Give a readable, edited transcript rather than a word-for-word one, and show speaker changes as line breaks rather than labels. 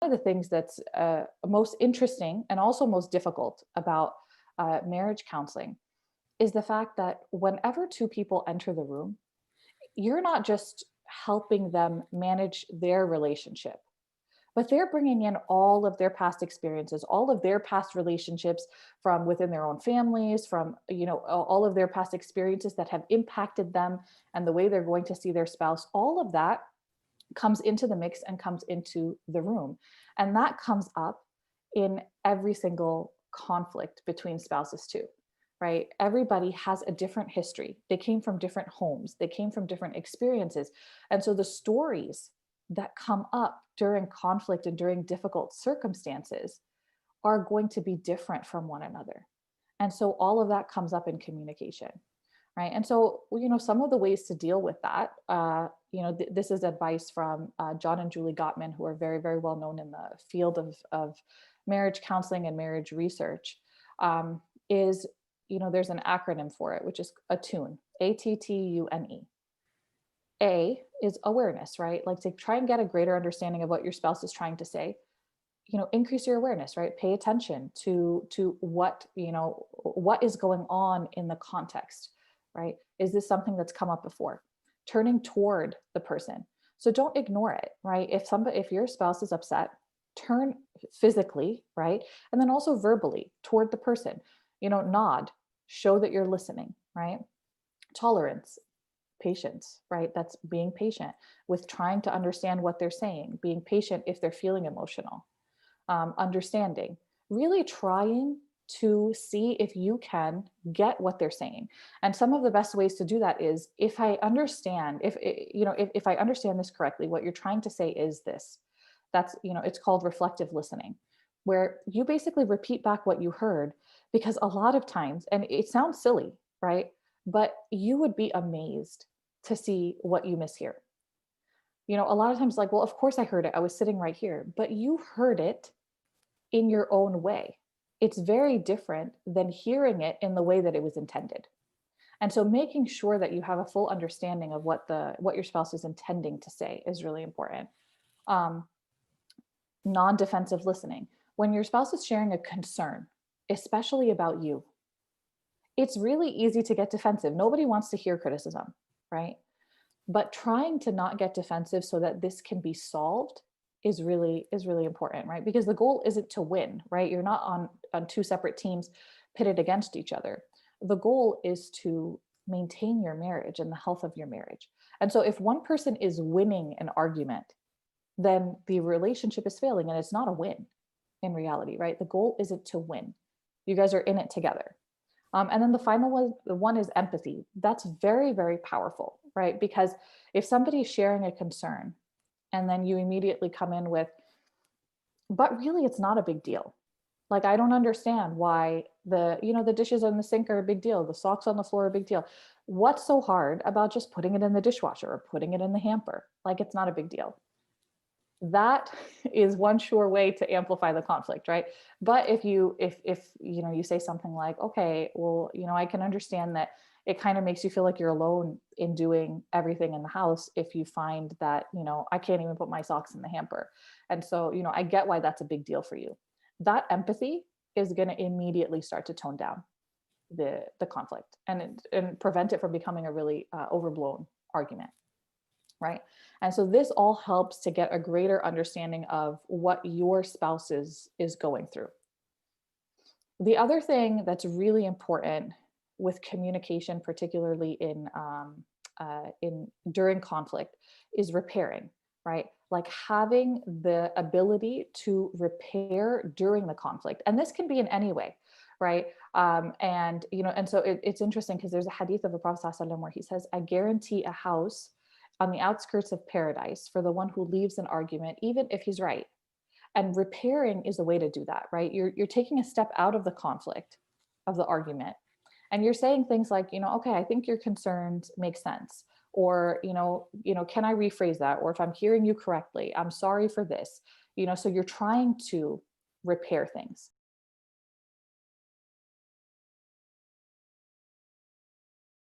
of the things that's most interesting and also most difficult about marriage counseling is the fact that whenever two people enter the room, you're not just helping them manage their relationship, but they're bringing in all of their past experiences, all of their past relationships from within their own families, from, all of their past experiences that have impacted them and the way they're going to see their spouse. All of that comes into the mix and comes into the room. And that comes up in every single conflict between spouses too, right? Everybody has a different history. They came from different homes. They came from different experiences. And so the stories that come up during conflict and during difficult circumstances are going to be different from one another. And so all of that comes up in communication, right? And so, some of the ways to deal with that, this is advice from John and Julie Gottman, who are very, very well known in the field of marriage counseling and marriage research, is, there's an acronym for it, which is ATTUNE, ATTUNE. A is awareness, right? Like to try and get a greater understanding of what your spouse is trying to say. Increase your awareness, right? Pay attention to what, what is going on in the context, right? Is this something that's come up before? Turning toward the person. So don't ignore it, right? If your spouse is upset, turn physically, right? And then also verbally toward the person, nod, show that you're listening, right? Tolerance, patience, right? That's being patient with trying to understand what they're saying, being patient if they're feeling emotional, understanding, really trying to see if you can get what they're saying. And some of the best ways to do that is if I understand, if I understand this correctly, what you're trying to say is this. That's, it's called reflective listening, where you basically repeat back what you heard, because a lot of times, and it sounds silly, right? But you would be amazed to see what you mishear. A lot of times, like, well, of course I heard it. I was sitting right here, but you heard it in your own way. It's very different than hearing it in the way that it was intended. And so making sure that you have a full understanding of what your spouse is intending to say is really important. Non-defensive listening. When your spouse is sharing a concern, especially about you, it's really easy to get defensive. Nobody wants to hear criticism, right? But trying to not get defensive so that this can be solved is really important, right? Because the goal isn't to win, right? You're not on two separate teams pitted against each other. The goal is to maintain your marriage and the health of your marriage. And so if one person is winning an argument, then the relationship is failing, and it's not a win in reality, right? The goal isn't to win. You guys are in it together. And then the final one is empathy. That's very, very powerful, right? Because if somebody's sharing a concern and then you immediately come in with, but really it's not a big deal. Like, I don't understand why the dishes in the sink are a big deal. The socks on the floor are a big deal. What's so hard about just putting it in the dishwasher or putting it in the hamper? Like, it's not a big deal. That is one sure way to amplify the conflict, right? But if you say something like, okay, well, I can understand that it kind of makes you feel like you're alone in doing everything in the house if you find that, I can't even put my socks in the hamper. And so, I get why that's a big deal for you. That empathy is going to immediately start to tone down the conflict and prevent it from becoming a really overblown argument. Right. And so this all helps to get a greater understanding of what your spouse is going through. The other thing that's really important with communication, particularly in during conflict, is repairing, right? Like having the ability to repair during the conflict. And this can be in any way, right? And so it's interesting because there's a hadith of the Prophet ﷺ where he says, I guarantee a house on the outskirts of paradise for the one who leaves an argument, even if he's right. And repairing is a way to do that, right? You're taking a step out of the conflict of the argument. And you're saying things like, okay, I think your concerns make sense. Or, can I rephrase that? Or if I'm hearing you correctly, I'm sorry for this. So you're trying to repair things.